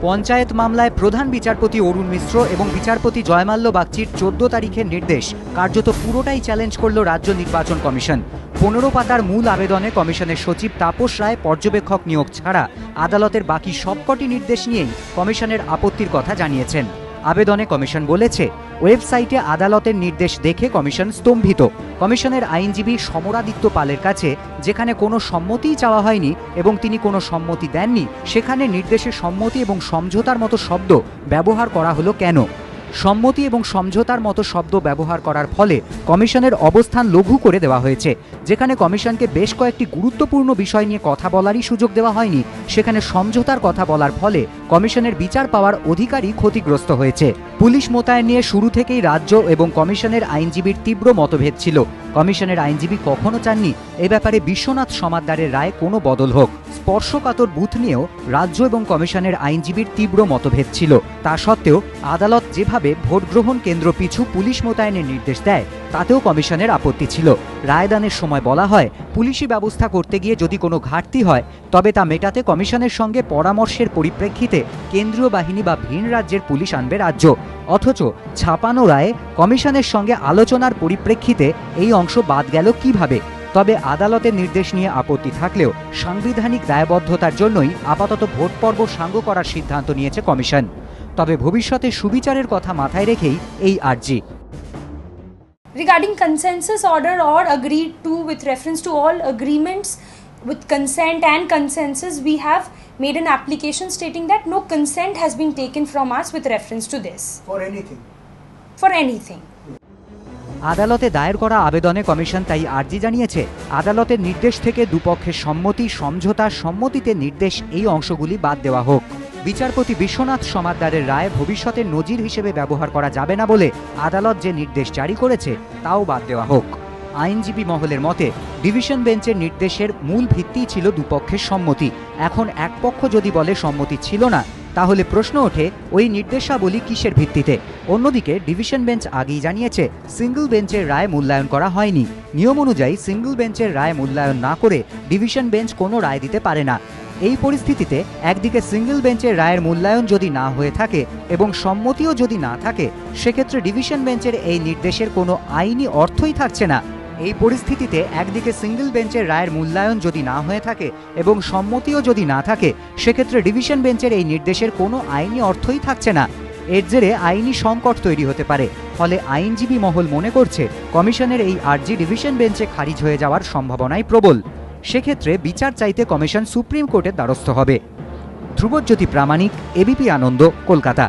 পঞ্চায়েত মামলায় প্রধান বিচারপতি অরুণ মিশ্র এবং বিচারপতি জয়মাল্য বাগচির 14 তারিখের নির্দেশ কার্যত পুরোটাই চ্যালেঞ্জ করল রাজ্য নির্বাচন কমিশন। 15 পাতার মূল আবেদনে কমিশনের সচিব তাপস রায় পর্যবেক্ষক নিয়োগ ছাড়া আদালতের বাকি সবকটি নির্দেশ নিয়েই কমিশনের আপত্তির কথা জানিয়েছেন। আবেদনে কমিশন বলেছে, ওয়েবসাইটে আদালতের নির্দেশ দেখে কমিশন স্তম্ভিত। কমিশনের আইনজীবী সমরাদিত্য পালের কাছে যেখানে কোনো সম্মতিই চাওয়া হয়নি এবং তিনি কোনো সম্মতি দেননি, সেখানে নির্দেশে সম্মতি এবং সমঝোতার মতো শব্দ ব্যবহার করা হলো কেন? সম্মতি এবং সমঝোতার মতো শব্দ ব্যবহার করার ফলে কমিশনের অবস্থান লঘু করে দেওয়া হয়েছে। যেখানে কমিশনকে বেশ কয়েকটি গুরুত্বপূর্ণ বিষয় নিয়ে কথা বলারই সুযোগ দেওয়া হয়নি, সেখানে সমঝোতার কথা বলার ফলে কমিশনের বিচার পাওয়ার অধিকারই ক্ষতিগ্রস্ত হয়েছে। পুলিশ মোতায়েন নিয়ে শুরু থেকেই রাজ্য এবং কমিশনের আইনজীবীর তীব্র মতভেদ ছিল। কমিশনের আইনজীবী কখনো চাননি এ ব্যাপারে বিশ্বনাথ সমাদ্দারের রায় কোনো বদল হোক। স্পর্শকাতর বুথ নিয়েও রাজ্য এবং কমিশনের আইনজীবীর তীব্র মতভেদ ছিল। তা সত্ত্বেও আদালত যেভাবে ভোট গ্রহণ কেন্দ্র পিছু পুলিশ মোতায়েনের নির্দেশ দেয় তাতেও কমিশনের আপত্তি ছিল। রায়দানের সময় বলা হয়, পুলিশি ব্যবস্থা করতে গিয়ে যদি কোনো ঘাটতি হয় তবে তা মেটাতে কমিশনের সঙ্গে পরামর্শের পরিপ্রেক্ষিতে কেন্দ্রীয় বাহিনী বা ভিন রাজ্যের পুলিশ আনবে রাজ্য। অথচ ছাপানো রায়ে কমিশনের সঙ্গে আলোচনার পরিপ্রেক্ষিতে এই অংশ বাদ গেল কিভাবে? তবে আদালতের নির্দেশ নিয়ে আপত্তি থাকলেও সাংবিধানিক দায়বদ্ধতার জন্যই আপাতত ভোট পর্ব সাঙ্গ করার সিদ্ধান্ত নিয়েছে কমিশন। তবে ভবিষ্যতে সুবিচারের কথা মাথায় রেখেই এই আর্জি। Regarding consensus order or agreed to with reference to all agreements with consent and consensus, we have made an application stating that no consent has been taken from us with reference to this. For anything? For anything. আদালতে দায়ের করা আবেদনে commission তাই আর্জি জানিয়েছে, আদালতের নির্দেশ থেকে দুপক্ষের সম্মতি, সমঝোতা, সম্মতিতে নির্দেশ এই অংশগুলি বাদ দেওয়া হোক। বিচারপতি বিশ্বনাথ সমাদ্দারের রায় ভবিষ্যতের নজির হিসেবে ব্যবহার করা যাবে না বলে আদালত যে নির্দেশ জারি করেছে তাও বাদ দেওয়া হোক। আইনজীবী মহলের মতে, ডিভিশন বেঞ্চের নির্দেশের মূল ভিত্তিই ছিল দুপক্ষের সম্মতি। এখন এক পক্ষ যদি বলে সম্মতি ছিল না, তাহলে প্রশ্ন ওঠে ওই নির্দেশাবলী কিসের ভিত্তিতে? অন্যদিকে ডিভিশন বেঞ্চ আগেই জানিয়েছে সিঙ্গল বেঞ্চের রায় মূল্যায়ন করা হয়নি। নিয়ম অনুযায়ী সিঙ্গল বেঞ্চের রায় মূল্যায়ন না করে ডিভিশন বেঞ্চ কোনো রায় দিতে পারে না। এই পরিস্থিতিতে একদিকে সিঙ্গল বেঞ্চের রায়ের মূল্যায়ন যদি না হয়ে থাকে এবং সম্মতিও যদি না থাকে, সেক্ষেত্রে ডিভিশন বেঞ্চের এই নির্দেশের কোনো আইনি অর্থই থাকছে না। এই পরিস্থিতিতে একদিকে সিঙ্গল বেঞ্চের রায়ের মূল্যায়ন যদি না হয়ে থাকে এবং সম্মতিও যদি না থাকে, সেক্ষেত্রে ডিভিশন বেঞ্চের এই নির্দেশের কোনো আইনি অর্থই থাকছে না। এর জেরে আইনি সংকট তৈরি হতে পারে। ফলে আইনজীবী মহল মনে করছে কমিশনের এই আর্জি ডিভিশন বেঞ্চে খারিজ হয়ে যাওয়ার সম্ভাবনাই প্রবল। সেক্ষেত্রে বিচার চাইতে কমিশন সুপ্রিম কোর্টের দ্বারস্থ হবে। ধ্রুবজ্যোতি প্রামাণিক, এবিপি আনন্দ, কলকাতা।